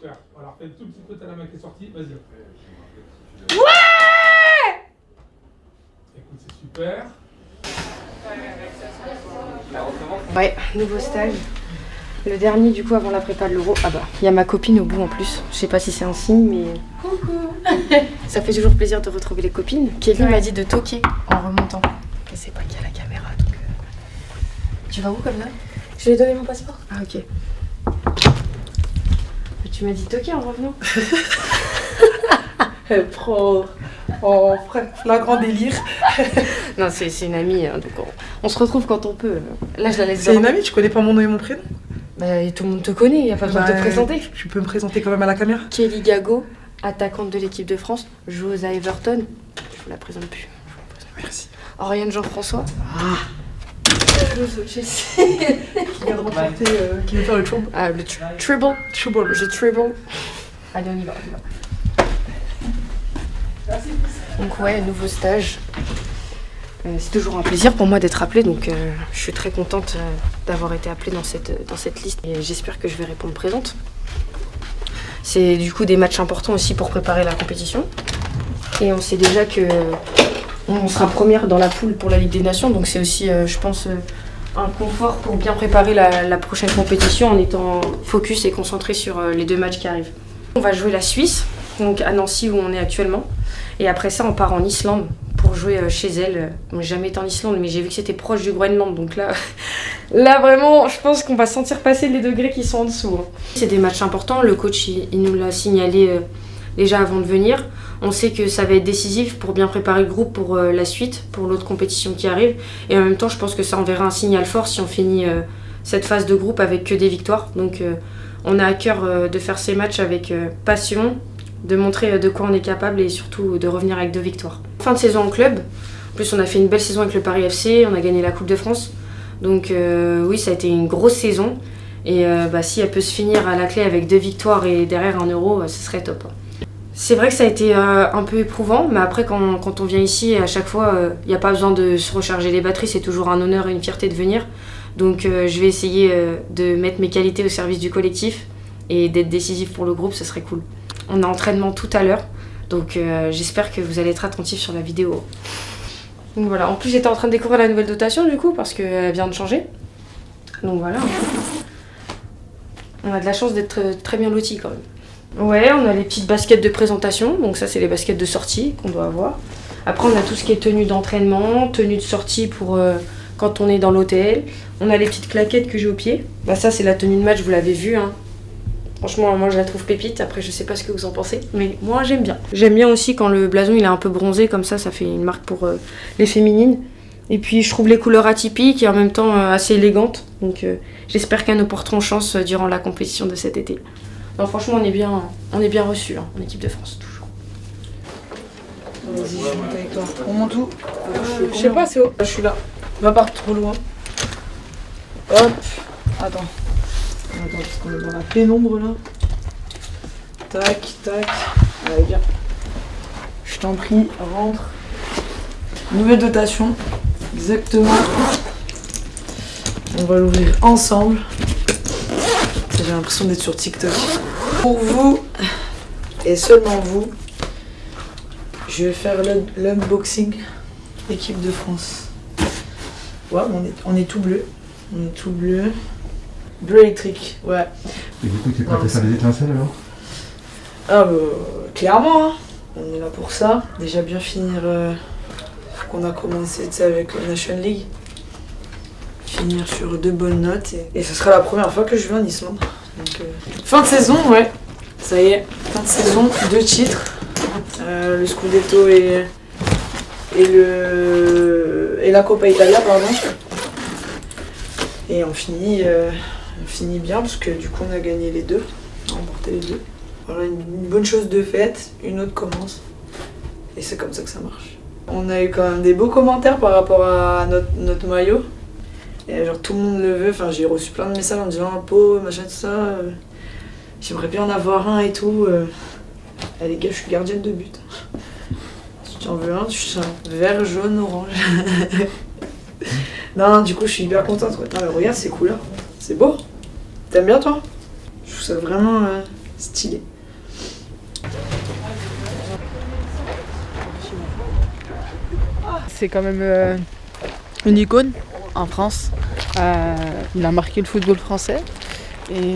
super. Alors fais tout petit peu ta main qui est sortie, vas-y. Ouais! Écoute, c'est super. Ouais, nouveau stage. Le dernier du coup avant la prépa de l'Euro. Ah bah, il y a ma copine au bout en plus. Je sais pas si c'est un signe, mais... Coucou. Ça fait toujours plaisir de retrouver les copines. Kelly m'a dit de toquer en remontant. Je sais pas qu'il y a la caméra, donc... Tu vas où comme ça? Je lui ai donné mon passeport. Ah ok. Tu m'as dit toquer en revenant. Elle prend en flagrant délire. Non, c'est une amie, hein, donc on se retrouve quand on peut. Là, je la laisse C'est une dormir. amie, tu connais pas mon nom et mon prénom? Bah, et tout le monde te connaît, y a pas besoin de te présenter. Tu peux me présenter quand même à la caméra? Kelly Gago, attaquante de l'équipe de France, joueuse à Everton. Je vous la présente plus. Merci. Oriane Jean-Françoa. Joueuse au Chelsea. Qui vient de remporter, qui veut faire le trouble. Ah, le treble. Trouble. Je treble. Allez, on y va. Donc ouais, nouveau stage. C'est toujours un plaisir pour moi d'être appelée, donc je suis très contente d'avoir été appelée dans cette liste et j'espère que je vais répondre présente. C'est du coup des matchs importants aussi pour préparer la compétition. Et on sait déjà que on sera première dans la poule pour la Ligue des Nations, donc c'est aussi, je pense, un confort pour bien préparer la prochaine compétition en étant focus et concentré sur les 2 matchs qui arrivent. On va jouer la Suisse, donc à Nancy où on est actuellement. Et après ça, on part en Islande pour jouer chez elle. J'ai jamais été en Islande, mais j'ai vu que c'était proche du Groenland. Donc là vraiment, je pense qu'on va sentir passer les degrés qui sont en dessous. C'est des matchs importants. Le coach, il nous l'a signalé déjà avant de venir. On sait que ça va être décisif pour bien préparer le groupe pour la suite, pour l'autre compétition qui arrive. Et en même temps, je pense que ça enverra un signal fort si on finit cette phase de groupe avec que des victoires. Donc on a à cœur de faire ces matchs avec passion, de montrer de quoi on est capable et surtout de revenir avec 2 victoires. Fin de saison en club, en plus on a fait une belle saison avec le Paris FC, on a gagné la Coupe de France, donc oui ça a été une grosse saison et si elle peut se finir à la clé avec 2 victoires et derrière un euro, ce serait top. C'est vrai que ça a été un peu éprouvant, mais après quand on vient ici, à chaque fois il n'y a pas besoin de se recharger les batteries, c'est toujours un honneur et une fierté de venir, donc je vais essayer de mettre mes qualités au service du collectif et d'être décisif pour le groupe, ce serait cool. On a entraînement tout à l'heure, donc j'espère que vous allez être attentifs sur la vidéo. Donc voilà, en plus j'étais en train de découvrir la nouvelle dotation du coup, parce qu'elle vient de changer. Donc voilà. On a de la chance d'être très bien lotis quand même. Ouais, on a les petites baskets de présentation, donc ça c'est les baskets de sortie qu'on doit avoir. Après on a tout ce qui est tenue d'entraînement, tenue de sortie pour quand on est dans l'hôtel. On a les petites claquettes que j'ai au pied. Bah ça c'est la tenue de match, vous l'avez vu hein. Franchement, moi je la trouve pépite, après je sais pas ce que vous en pensez, mais moi j'aime bien. J'aime bien aussi quand le blason il est un peu bronzé, comme ça fait une marque pour les féminines. Et puis je trouve les couleurs atypiques et en même temps assez élégantes, donc j'espère qu'elles nous porteront chance durant la compétition de cet été. Non, franchement on est bien reçus hein, en équipe de France, toujours. Vas-y, je monte avec toi. On monte où? Je sais pas, c'est où? Je suis là. Va pas trop loin. Hop. Attends, parce qu'on est dans la pénombre là. Tac, tac. Allez, viens. Je t'en prie, rentre. Nouvelle dotation. Exactement. On va l'ouvrir ensemble. J'ai l'impression d'être sur TikTok. Pour vous, et seulement vous, je vais faire l'unboxing équipe de France. Ouais, on est tout bleu. On est tout bleu. Bleu électrique, ouais. Et du coup, t'es prêt à faire des étincelles alors? Ah bah, clairement, hein. On est là pour ça. Déjà bien finir qu'on a commencé avec la Nation League. Finir sur 2 bonnes notes. Et ce sera la première fois que je vais en Islande. Donc, fin de saison, ouais. Ça y est, fin de saison, 2 titres. Le Scudetto et la Coppa Italia, pardon. Et on finit bien parce que du coup on a gagné les 2, on a remporté les 2. Voilà, une bonne chose de faite, une autre commence. Et c'est comme ça que ça marche. On a eu quand même des beaux commentaires par rapport à notre maillot. Et genre tout le monde le veut, enfin j'ai reçu plein de messages en me disant Pau, machin tout ça. J'aimerais bien en avoir un et tout. Ah, les gars, je suis gardienne de but. Si tu en veux un, tu un vert, jaune, orange. Non, du coup, je suis hyper contente. Quoi. Non, mais regarde ces couleurs. C'est beau. T'aimes bien, toi? Je trouve ça vraiment stylé. C'est quand même une icône en France. Il a marqué le football français. Et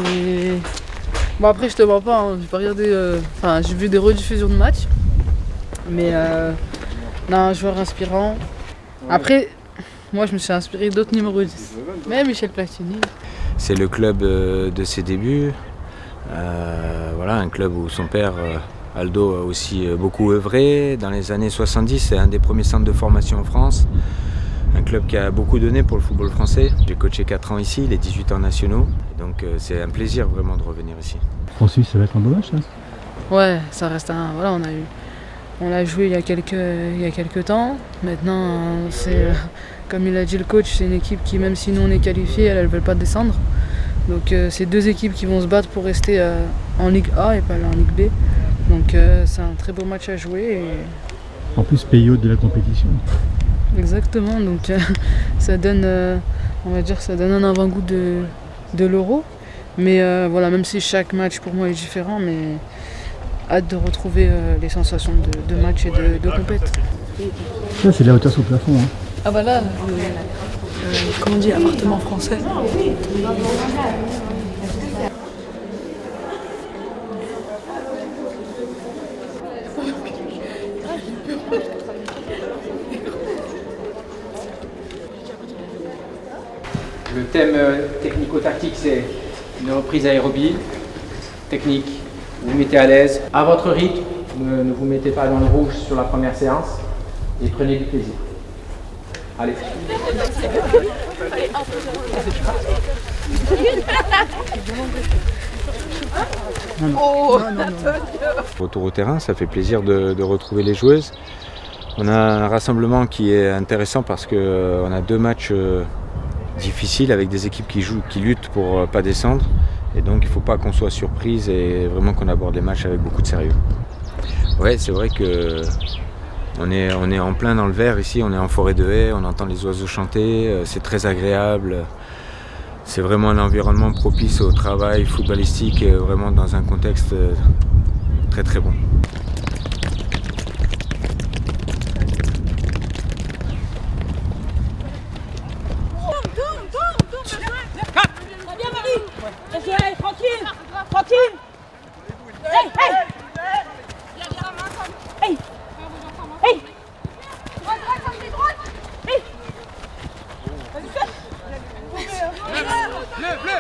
bon, après, je te mens pas, hein, j'ai pas regardé. Enfin, j'ai vu des rediffusions de matchs. Mais non, un joueur inspirant. Après, moi, je me suis inspiré d'autres numéros 10. Mais Michel Platini. C'est le club de ses débuts. Voilà, un club où son père, Aldo, a aussi beaucoup œuvré. Dans les années 70, c'est un des premiers centres de formation en France. Un club qui a beaucoup donné pour le football français. J'ai coaché 4 ans ici, les 18 ans nationaux. Donc c'est un plaisir vraiment de revenir ici. En Suisse, ça va être un beau match, ça. Ouais, ça reste un. Voilà, on l'a joué il y a quelques temps. Maintenant, c'est comme il a dit le coach, c'est une équipe qui, même si nous on est qualifiés, elles ne veulent pas descendre. Donc c'est deux équipes qui vont se battre pour rester en Ligue A et pas en Ligue B. Donc c'est un très beau match à jouer. En plus, pays haute de la compétition. Exactement, donc ça donne, on va dire, ça donne un avant-goût de l'Euro. Mais voilà, même si chaque match pour moi est différent, mais hâte de retrouver les sensations de match et de compète. Ça, c'est de la hauteur sous plafond. Hein. Ah bah là, comment on dit, appartement français. Le thème technico-tactique, c'est une reprise aérobie, technique, vous vous mettez à l'aise. À votre rythme, ne vous mettez pas dans le rouge sur la première séance et prenez du plaisir. Allez. Retour au terrain, ça fait plaisir de retrouver les joueuses. On a un rassemblement qui est intéressant parce qu'on a 2 matchs difficiles avec des équipes qui luttent pour ne pas descendre. Et donc il ne faut pas qu'on soit surprise et vraiment qu'on aborde les matchs avec beaucoup de sérieux. Ouais, c'est vrai que on est en plein dans le vert ici, on est en forêt de haies, on entend les oiseaux chanter, c'est très agréable. C'est vraiment un environnement propice au travail footballistique, vraiment dans un contexte très très bon. Tranquille. Hey, hey. Hey. Hey. Droite, hey.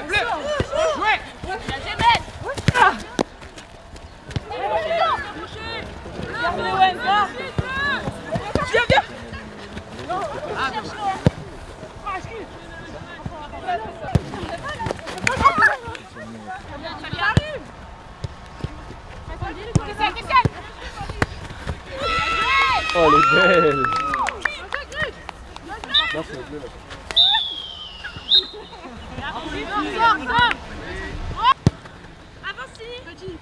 Bleu. Jouez. Viens. Oh, elle est belle! Avance, petit.